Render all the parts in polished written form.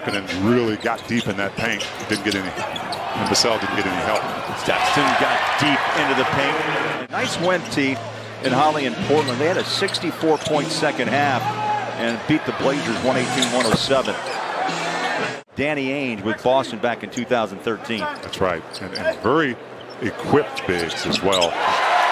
Markkanen really got deep in that paint. Didn't get any. And Vassell didn't get any help. Sexton got deep into the paint. Nice win, T, in Holly and Portland. They had a 64-point second half and beat the Blazers 118-107. Danny Ainge with Boston back in 2013. That's right. And very equipped bigs as well.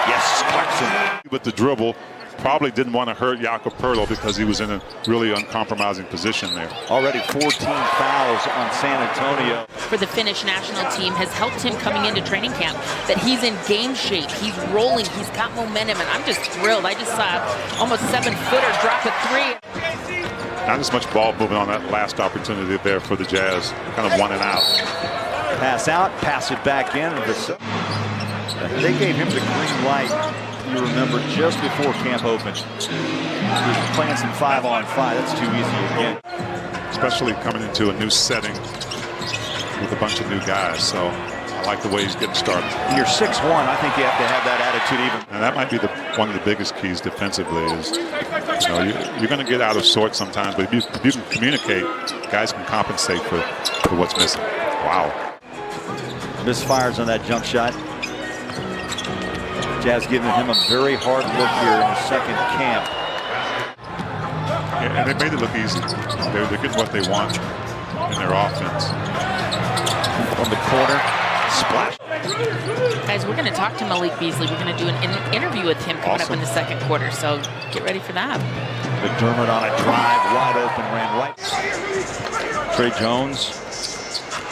Yes, Clarkson. With the dribble, probably didn't want to hurt Jakob Poeltl because he was in a really uncompromising position there. Already 14 fouls on San Antonio. For the Finnish national team has helped him coming into training camp, that he's in game shape, he's rolling, he's got momentum, and I'm just thrilled. I just saw almost 7-footer drop a three. Not as much ball movement on that last opportunity there for the Jazz. Kind of one and out. Pass out, pass it back in. They gave him the green light, you remember, just before camp opened. He was playing some 5-on-5. That's too easy again. Especially coming into a new setting with a bunch of new guys. So I like the way he's getting started. You're 6'1". I think you have to have that attitude even. And that might be one of the biggest keys defensively is, you're going to get out of sorts sometimes, but if you can communicate, guys can compensate for what's missing. Wow. Misfires on that jump shot. Jazz giving him a very hard look here in the second camp. Yeah, and they made it look easy. They're getting what they want in their offense. From the corner, splash. Guys, we're going to talk to Malik Beasley. We're going to do an interview with him coming up in the second quarter, so get ready for that. McDermott on a drive, wide open, ran right. Trey Jones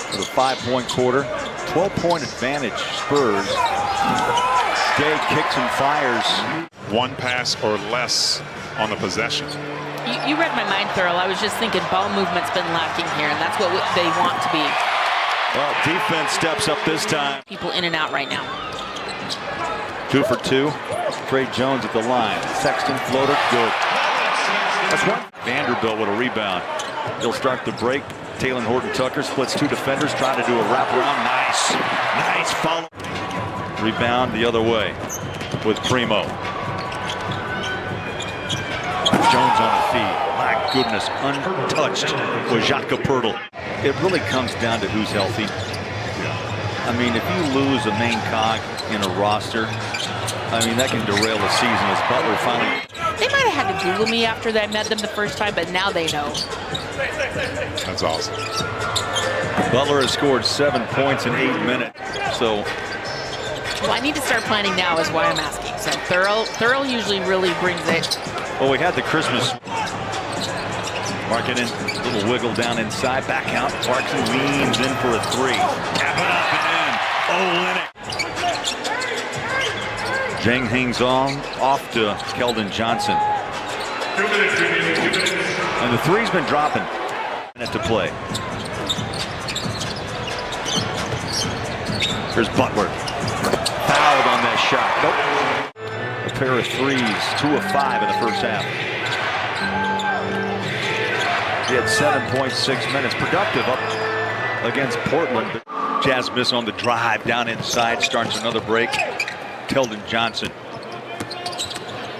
with a 5-point quarter. 12-point advantage, Spurs. Day kicks and fires. One pass or less on the possession. You read my mind, Thurl. I was just thinking ball movement's been lacking here, and that's what they want to be. Well, defense steps up this time. People in and out right now. 2 for 2. Trey Jones at the line. Sexton floater, good. That's one. Vanderbilt with a rebound. He'll start the break. Talen Horton-Tucker splits 2 defenders, trying to do a wraparound. Nice. Nice follow. Rebound the other way with Primo. Jones on the feed. My goodness, untouched with Jakob Poeltl. It really comes down to who's healthy. I mean, if you lose a main cog in a roster, I mean, that can derail the season as Butler finally. They might have had to Google me after I met them the first time, but now they know. That's awesome. Butler has scored 7 points in 8 minutes. So. Well, I need to start planning now is why I'm asking. So Thurl usually really brings it. Well, we had the Christmas. Markkanen, little wiggle down inside, back out. Clarkson leans in for a 3. Tap it up and in. Jang hangs on, off to Keldon Johnson. And the 3's been dropping. Minute to play. Here's Butler. Fouled on that shot. Nope. A pair of 3s, 2 of 5 in the first half. He had 7.6 minutes. Productive up against Portland. Jazz miss on the drive down inside. Starts another break. Keldon Johnson.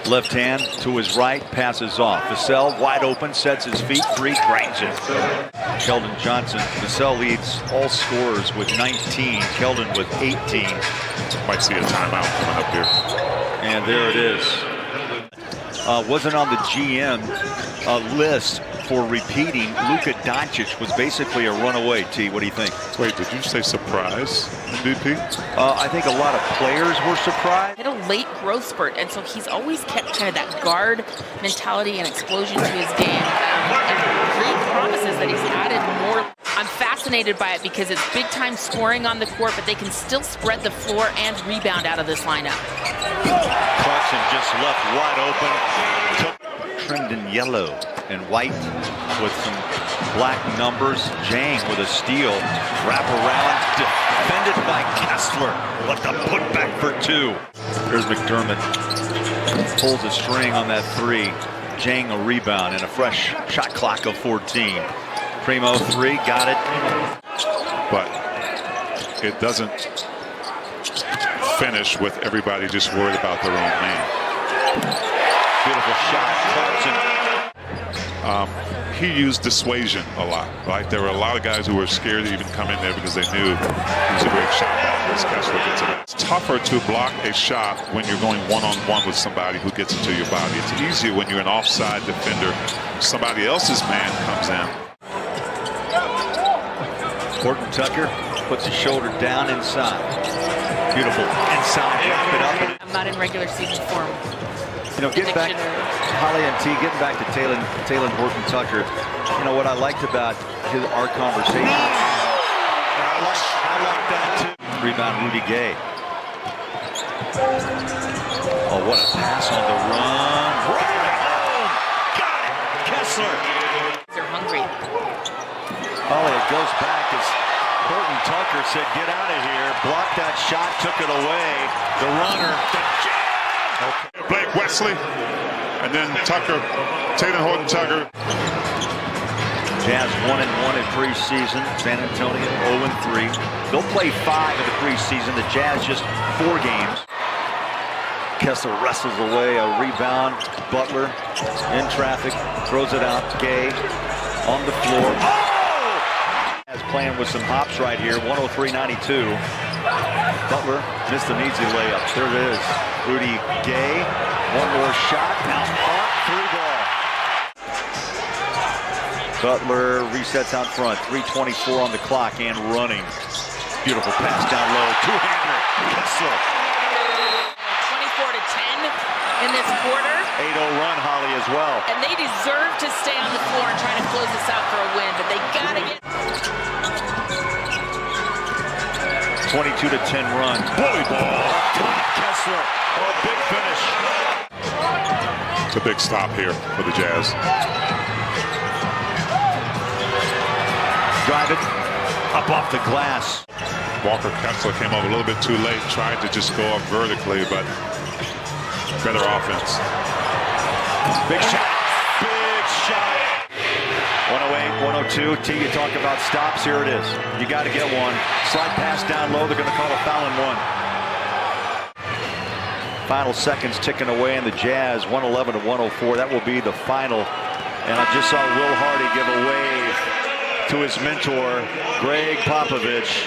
Left hand to his right. Passes off. Vassell wide open. Sets his feet. 3. Drains it. Keldon Johnson. Vassell leads all scorers with 19. Keldon with 18. Might see a timeout coming up here. And there it is. Wasn't on the GM list for repeating. Luka Doncic was basically a runaway. T, what do you think? Wait, did you say surprise, MVP? I think a lot of players were surprised. He had a late growth spurt, and so he's always kept kind of that guard mentality and explosion to his game. And great promises that he's added more. I'm fascinated by it because it's big-time scoring on the court, but they can still spread the floor and rebound out of this lineup. Clarkson just left wide open. Trimmed in yellow and white with some black numbers. Jang with a steal. Wrap around. Defended by Kessler. What the putback for 2. There's McDermott. Pulls a string on that 3. Jang a rebound and a fresh shot clock of 14. Primo 3, got it. But it doesn't finish with everybody just worried about their own man. Beautiful shot, Clarkson. he used dissuasion a lot, right? There were a lot of guys who were scared to even come in there because they knew he was a great shot blocker as Kessler gets it. It's tougher to block a shot when you're going one-on-one with somebody who gets into your body. It's easier when you're an offside defender. Somebody else's man comes in. Horton Tucker puts his shoulder down inside. Beautiful inside, wrap it up. I'm not in regular season form. You know, getting back, Holly and T, getting back to Taylor Horton Tucker. You know what I liked about our conversation. I like that too. Rebound, Rudy Gay. Oh, what a pass on the run! Right at home. Got it, Kessler. They're hungry. Holly, it goes back as Horton Tucker said, "Get out of here!" Blocked that shot, took it away. The runner, the jam. Okay. Blake Wesley, and then Tucker, Taylor Horton Tucker. Jazz 1-1 in preseason. San Antonio 0-3. They'll play 5 in the preseason. The Jazz just 4 games. Kessler wrestles away a rebound. Butler in traffic, throws it out. Gay on the floor. Oh! As playing with some hops right here. 103-92. Butler missed an easy layup. There it is. Rudy Gay. One more shot. Now front, 3 ball. Butler resets out front. 3:24 on the clock and running. Beautiful pass down low. Two-hander. Kessler. 24-10 in this quarter. 8-0 run, Holly, as well. And they deserve to stay on the floor and try to close this out for a win, but they gotta get 22-10 run. Bully ball. Kessler. Oh, big finish. It's a big stop here for the Jazz. Drive it up off the glass. Walker Kessler came over a little bit too late, tried to just go up vertically, but better offense. Big shot. Big shot. 108, 102. T, you talk about stops. Here it is. You got to get one. Slide pass down low. They're going to call a foul and 1. Final seconds ticking away in the Jazz. 111-104. That will be the final. And I just saw Will Hardy give a wave to his mentor, Greg Popovich.